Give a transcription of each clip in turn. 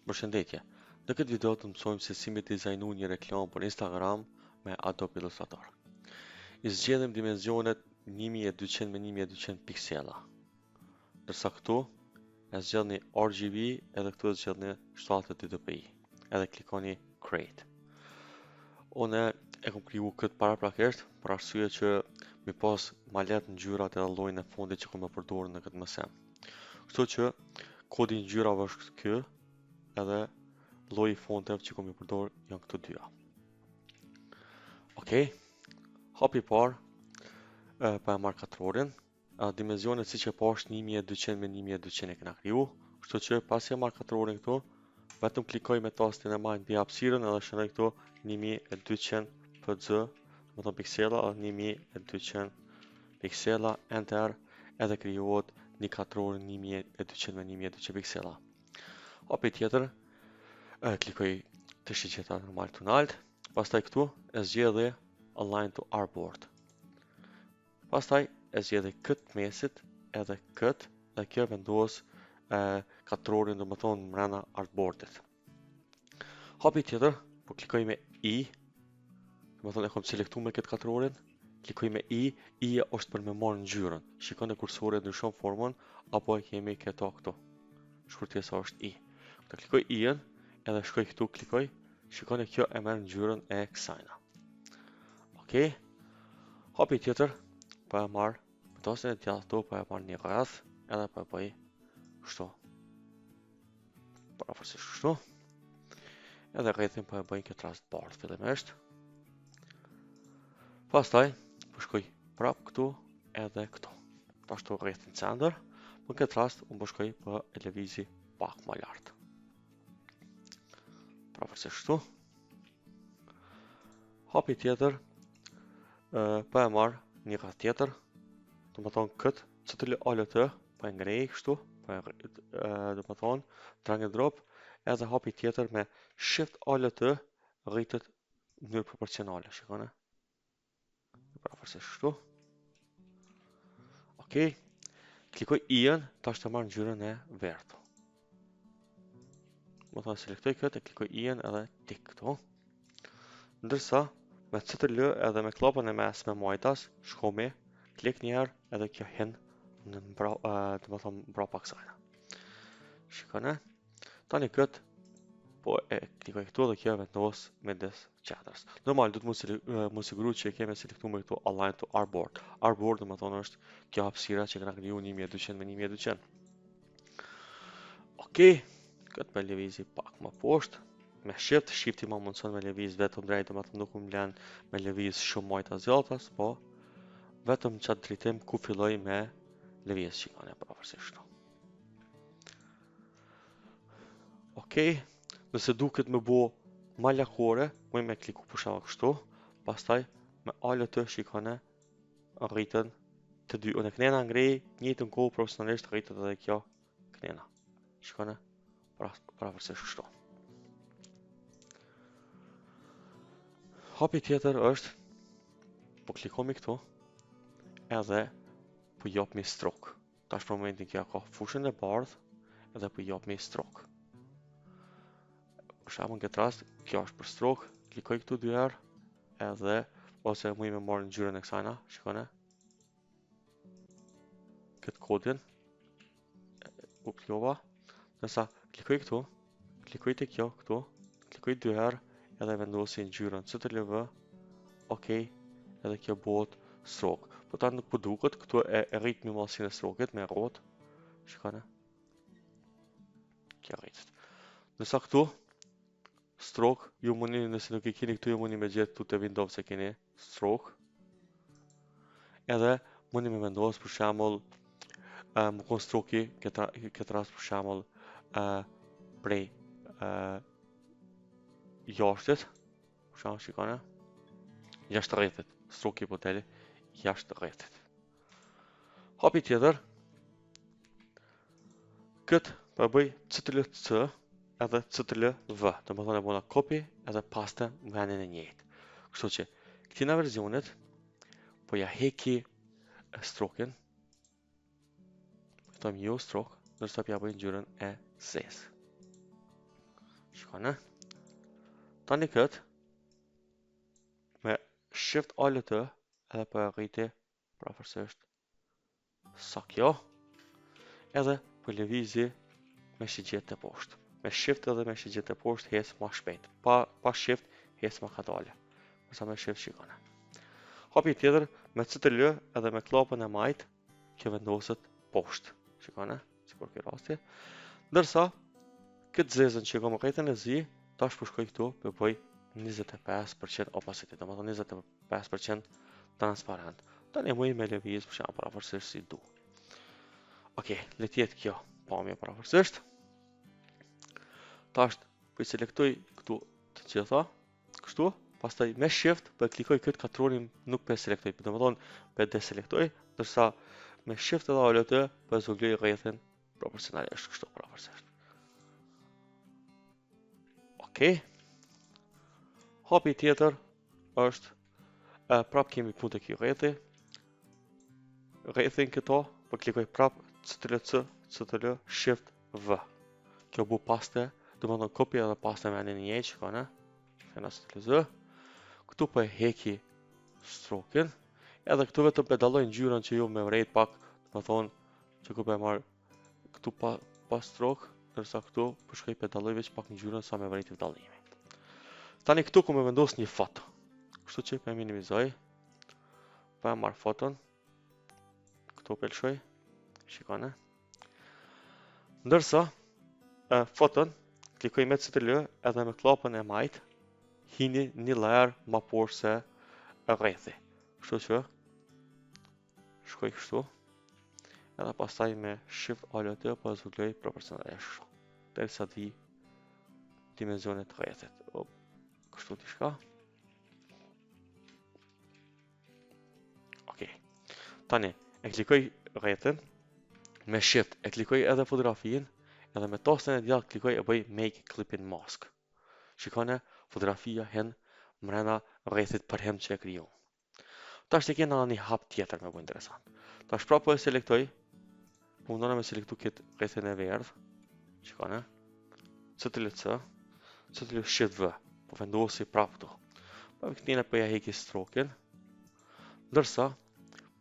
Përshëndetje. Në këtë video të mësojmë se si me dizajnu një reklam për Instagram me Adobe Illustrator. I zgjedhëm dimenzionet 1200 me 1200 piksela. Ndërsa këtu e zgjedhni RGB edhe këtu e zgjedhni 72 dpi. Edhe klikoni Create. Unë e kom kriju këtë paraprakisht për arsye që mi pas ma let ngjyrat edhe llojin e fondit që kom e përdorur në këtë mësim. Kështu që kodi i ngjyrave është ky edhe lloji i fonteve që kom i përdor janë këto dyja. Okej. Hapi i parë pa e marr katrorin. Dimenzionet siç e pa është 1200 me 1200 e kena kriju. Kështu që pasi e marr katrorin këtu, vetëm klikoj me tastin e majt mbi hapësirën edhe shënoj këtu 1200 px, do të thonë piksela, 1200 piksela, enter, edhe krijohet një katror 1200 me 1200 piksela. Hapi tjetër, klikoj të shiqeta normal të nalt, pastaj këtu e zgjedhë align to artboard. Pastaj e zgjedhë këtë mesit edhe këtë dhe kjo vendos katrorin do më thonë mrena artboardit. Hapi tjetër, po klikoj me I, do më thonë e kom selektu me këtë katrorin, klikoj me I është për me marrë ngjyrën. Shikon e kursori ndryshon formën, apo e kemi këto këtu. Shkurtesa është I. Të klikoj I-ën, edhe shkoj këtu, klikoj, shikon e kjo e merr ngjyrën e kësajna. Okej. Hapi tjetër, po e marr tasin e djathtë këtu, po e marr një rreth, edhe po e bëj kështu. Parafërsisht kështu. Edhe rrethin po e bëj këtë rast bardh fillimisht. Pastaj po shkoj prap këtu edhe këtu. Ashtu rrethin center, në këtë rast unë po shkoj po e lëvizi pak më lart. Parafërsisht kështu. Hapi tjetër, po e marr një rreth tjetër, do të thonë këtë, CTRL-ALT, po e ngrej kështu, do të thonë drag and drop, edhe hapi tjetër me Shift-ALT rritet në mënyrë proporcionale, shikoni. Parafërsisht kështu. Okej. Klikoj I-ën, tash të marr ngjyrën e verdhë. Do të thonë selektoj këtë, klikoj I-ën edhe tik këtu. Ndërsa me CTRL edhe me klopën e mesme majtas, shkomi, klik një herë edhe kjo hin në mbrapa kësaj. Shikoni. Tani këtë po e klikoj këtu dhe kjo vendos midis qetrës. Normal do të mos siguru që e kemi selektuar me këtu align to artboard. Artboard do të thonë është kjo hapësira që kena kriju 1200 me 1200. Okej. Këtë me lëvizi pak më poshtë. Me shifti ma mundëson me lëviz vetëm drejt, do të thonë nuk më lën me lëviz shumë majta zjaltas, po vetëm çat drejtim ku filloj me lëviz, shikoni parafërsisht kështu. Okej. Nëse duket me bo ma lakore, mëj me kliku për shkak kështu, pastaj me ALT shikone rritën të dy. Unë knena ngrej, njëjtën kohë profesionalisht rritët edhe kjo knena. Shikone, parafërsisht kështu. Hapi tjetër është, po klikomi këtu, edhe po japmi stroke. Tash për momentin kjo ka fushën e bardhë, edhe po japmi stroke. Për shembull në këtë rast, kjo është për stroke, klikoj këtu dy herë, edhe ose muj me marrë ngjyrën e kësajna, shikone. Këtë kodin, u klikova, nësa klikoj këtu, klikoj të kjo këtu, klikoj dy herë, edhe vendosi ngjyrën CTRL-V, okej, edhe kjo bëhet stroke. Po ta nuk po duket, këtu e rrit me mallësinë e stroke-it me rrot, shikone. Kjo rritet. Nësa këtu stroke, ju mundi nëse nuk i keni këtu, ju mundi me gjetë tu të Windows se keni stroke. Edhe mundi me vendos për shembull më kon stroke-i këtë rast për shembull prej jashtit, për shembull shikoni, jashtë rrethit, stroke-i po deli jashtë rrethit. Hapi tjetër, këtë po bëj CTRL-C edhe CTRL-V, do të thonë e bëna copy edhe paste në vendin e njëjtë. Kështu që këtina versionit po ja heki stroke-in, thom use stroke, ndërsa ja bëj ngjyrën e zezë. Shikone. Tani këtë, me Shift Alt edhe për rriti prafërsisht sa kjo, edhe për lëvizi me shigjet të poshtë. Me Shift edhe me shigjet të poshtë hecë ma shpejt. Pa Shift hecë ma katale. Mësa me Shift shikone. Hapi tjetër, me CTRL edhe me klapën e majt, kjo vendoset poshtë. Shikone, si për kjo rasti. Ndërsa, këtë zezën që kom rritën e zi, tash përshkoj këtu për bëj 25% opacity, do më thonë 25% transparent. Tani muj me lëviz për shembull parafërsisht si du. Okej, le të jetë kjo pamje parafërsisht. Tash po selektoj këtu të gjitha, kështu, pastaj me Shift po klikoj këtë katronin nuk po selektoj, do të thonë po deselektoj, ndërsa me Shift edhe Alt po zgjuaj rrethin proporcionalisht kështu parafërsisht. Okej. Hapi tjetër është prap kemi punë të kjo rrethi. Rrethin këto, po klikoj prap CTRL Shift V. Kjo bu paste, do më thonë kopja dhe paste me anë një shikone. Fena CTRL Z. Këtu po e heki strokin, edhe këtu vetëm pedaloj ngjyrën që ju me vrejt pak, do më thonë që ku po e marr këtu pa strok, ndërsa këtu po shkoj pedaloj veç pak ngjyrën sa me vrejt vdallimi. Tani këtu ku me vendos një foto. Kështu që po e minimizoj. Po e marr foton. Këtu po lëshoj. Shikone. Ndërsa foton klikoj me CTRL edhe me klapën e majt hini një layer më poshtë se rrethi. Kështu që shkoj kështu. Edhe pastaj me Shift Alt po zgjuaj proporcionalisht kështu. Derisa të vi dimensionet të rrethit. Kështu t'i shka. Okej. Tani, e klikoj rrethin, me Shift e klikoj edhe fotografin, edhe me tastën e djathtë klikoj e bëj Make Clipping Mask. Shikone, fotografia hen mrena rrethit për hem që e kriju. Tash të kena një hap tjetër me bu interesant. Tash prapë po e selektoj, mundona me selektu këtë rrethin e verdh. Shikone, CTRL-C, CTRL Shift V. Po vendosi prap këtu. Po këtine po ja heki strokin. Ndërsa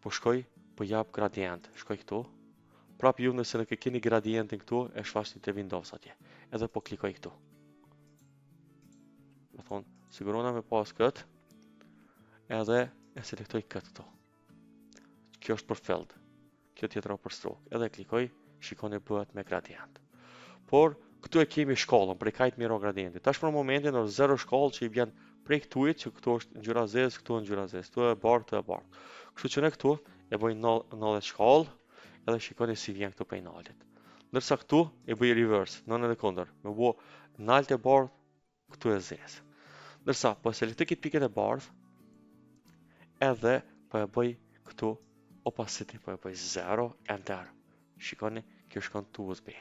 po shkoj po jap gradient. Shkoj këtu. Prap ju nëse nuk e keni gradientin këtu, e shfaqni te Windows atje. Edhe po klikoj këtu. Do thon, sigurona me pas kët. Edhe e selektoj këtë këtu. Kjo është për filled. Kjo tjetra për strok. Edhe klikoj, shikoni bëhet me gradient. Por këtu e kemi shkallën, prej kajt miro gradienti. Tash për momentin është 0 shkallë që i vjen prej këtuit, që këtu është ngjyra zezë, këtu ngjyra zezë, këtu e bardhë, këtu e bardhë. Kështu që ne këtu e bëj 90 shkallë, edhe shikoni si vjen këtu prej nalit. Ndërsa këtu e bëj reverse, nën edhe kundër, me bu nalt e bardhë, këtu e zezë. Ndërsa po selektoj këtë pikën e bardhë, edhe po e bëj këtu opacity, po e bëj 0, enter. Shikoni, kjo shkon tu USB.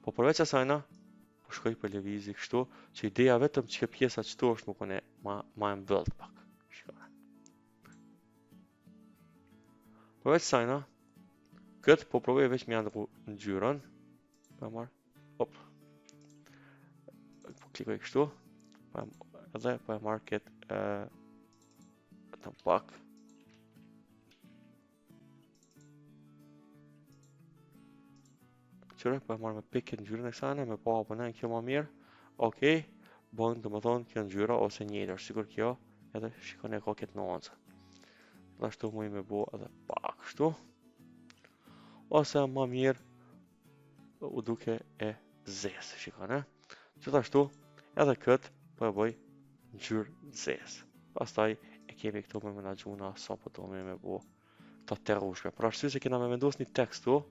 Po përveç asajna, po shkoj për lëvizi kështu, që ideja vetëm që pjesa qëtu është më kone ma e mbëllët pak. Shikone. Përveç asajna, këtë po provoj veç me janë në gjyron. Po e marë, hop. Po klikoj kështu, edhe po e marë këtë të pak. Qëre, po e marrë me pikën ngjyrën e kësane, me pa apënen kjo ma mirë. Okej, bënë të më thonë kjo ngjyra ose njëjtë, është sigur kjo, edhe shikoni e ka këtë nuancë. Dhe ashtu muj me bo edhe pak kështu. Ose ma mirë u duke e zesë, shikoni. Gjithashtu, edhe këtë po e bëj ngjyrë zesë. Pastaj e kemi këtu me menaxhuna sa po do me bo të terrushme. Për arsye se kena me vendos një tekst tu,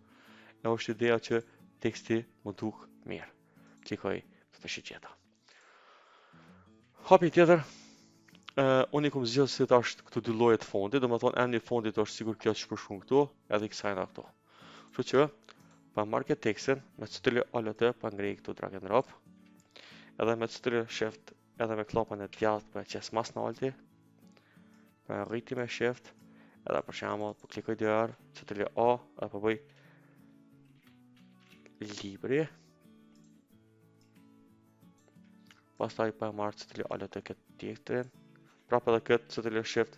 e është ideja që teksti më duk mirë. Klikoj të shiqeta. Hapi tjetër, unë i kom zgjidhur se është këtu dy llojet fondit, do të thonë endi i fondit është sigur kjo që përshkruan këtu, edhe kësajna këtu. Kështu që pa marrë këtë tekstin me CTRL Alt pa ngrej këtu drag and drop, edhe me CTRL Shift edhe me klapën e djathtë pa qes mas në alti, pa rriti me Shift, edhe për shembull po klikoj dy herë, CTRL A, edhe po bëj libri. pastaj pa marrë cëtëli alët e këtë tjetërin, prapë edhe këtë cëtëli shift,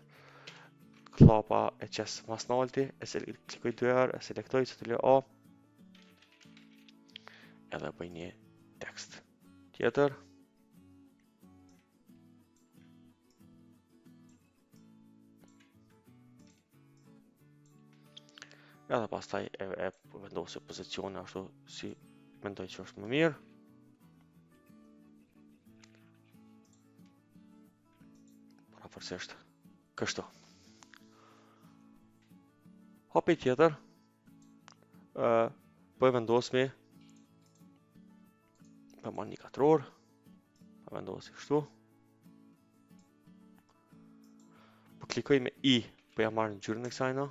klapa e qesë mas nalti, klikoj 2 herë, e selektoj cëtëli A, edhe bëj një tekst tjetër. Edhe pastaj e vendosë pozicione ashtu si mendoj që është më mirë. Parafërsisht kështu. Hapi tjetër, po e vendosmi për marrë një katror, po vendosi kështu. Po klikoj me I, po ja marrë në gjyrën e kësajna.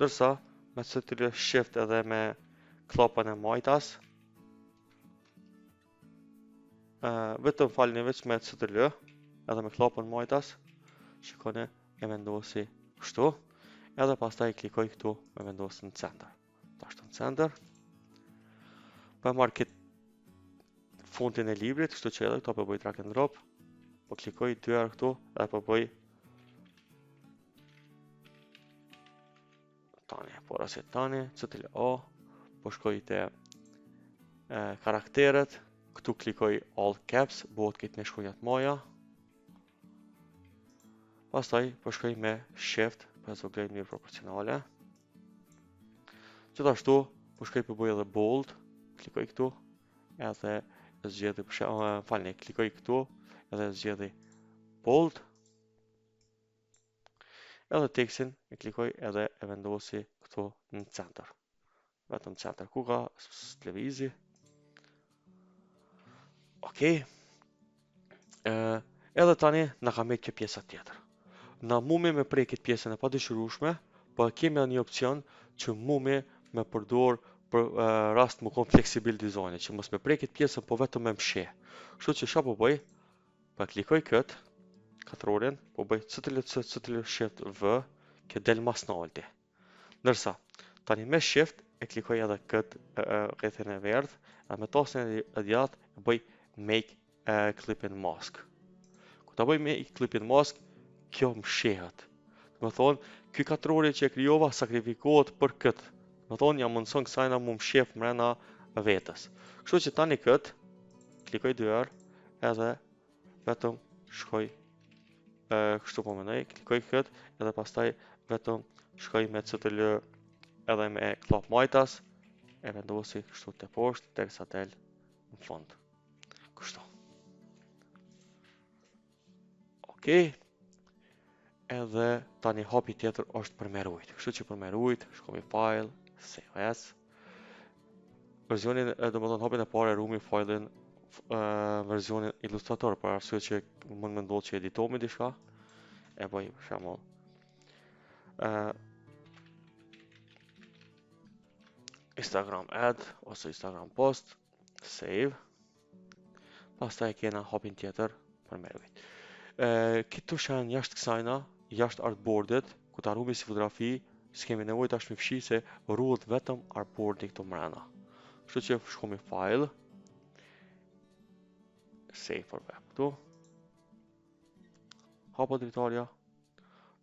Ndërsa, me cëtëllë shift edhe me klapën e majtas, vetëm falni veç me cëtëllë, edhe me klapën majtas, shikone e vendosi kështu, edhe pastaj klikoj këtu me vendosi në center. Ta është në center. Po e marrë këtë fontin e librit, kështu që edhe këto po bëj drag and drop, po klikoj 2 herë këtu, edhe po bëj tani, cëtëllë A, po shkoj të karakteret, këtu klikoj all caps, bëhet këtë në shkronjat maja, pastaj po shkoj me shift, për zoglej mirë proporcionale, gjithashtu po shkoj për bëj edhe bold, klikoj këtu, edhe zgjedhi, klikoj këtu, edhe zgjedhi bold, edhe tekstin e klikoj edhe e vendosi këtu në center. Vetëm center ku ka televizi. Okej. Edhe tani na ka mbetë kjo pjesa tjetër. Na mumi me prej këtë pjesën e padëshirueshme, po kemi edhe një opcion që mumi me përdor për rast më kon fleksibil dizajni, që mos me prej këtë pjesën, po vetëm me msheh. Kështu që çfarë po bëj? Po klikoj këtë katrorin, po bëj cëtëllë shift V, që del mas nalti. Ndërsa, tani me shift e klikoj edhe këtë rrethin e verdh, edhe me tasin e djathtë e bëj make clip and mask. Kur ta bëj make clip and mask, kjo mshehet. Do të thonë, ky katrori që e krijova sakrifikohet për këtë. Do të thonë, jam mundson kësajna mu mshef mrena vetës. Kështu që tani këtë klikoj 2 herë, edhe vetëm shkoj kështu po mendoj, klikoj këtë, edhe pastaj vetëm shkoj me cëtëllë edhe me klap majtas, e vendosi kështu të poshtë, derisa del në fund. Kështu. Okej. Edhe tani hapi tjetër është për me rujt. Kështu që për me rujt, shkoj file, save as. Versionin, do më thonë hapin e parë e rumi filein versionin Illustrator, për arsye që mund me ndodhë që editomi diçka, e bëj për shembull Instagram ad ose Instagram post, save. Pastaj kena hapin tjetër për me rujt. Këtu janë jashtë kësajna, jashtë artboardet, ku ta rumi si fotografi, s'kemi nevojë tash me fshi se ruhet vetëm artboardi këtu mrena. Kështu që shkomi file, save for web këtu, hapo dritarja,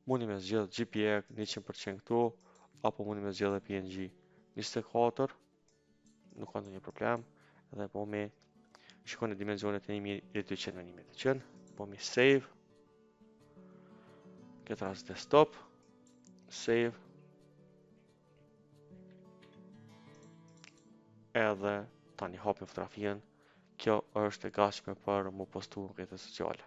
mundi me zgjedh JPEG 100% këtu, apo mundi me zgjedh PNG 24, nuk ka ndonjë problem, edhe po me shikoni dimensionet e 1200 me 1200, po me save, këtë rast desktop, save, edhe tani hapim fotografien, kjo është e gatshme për mu postu në rrjetet sociale.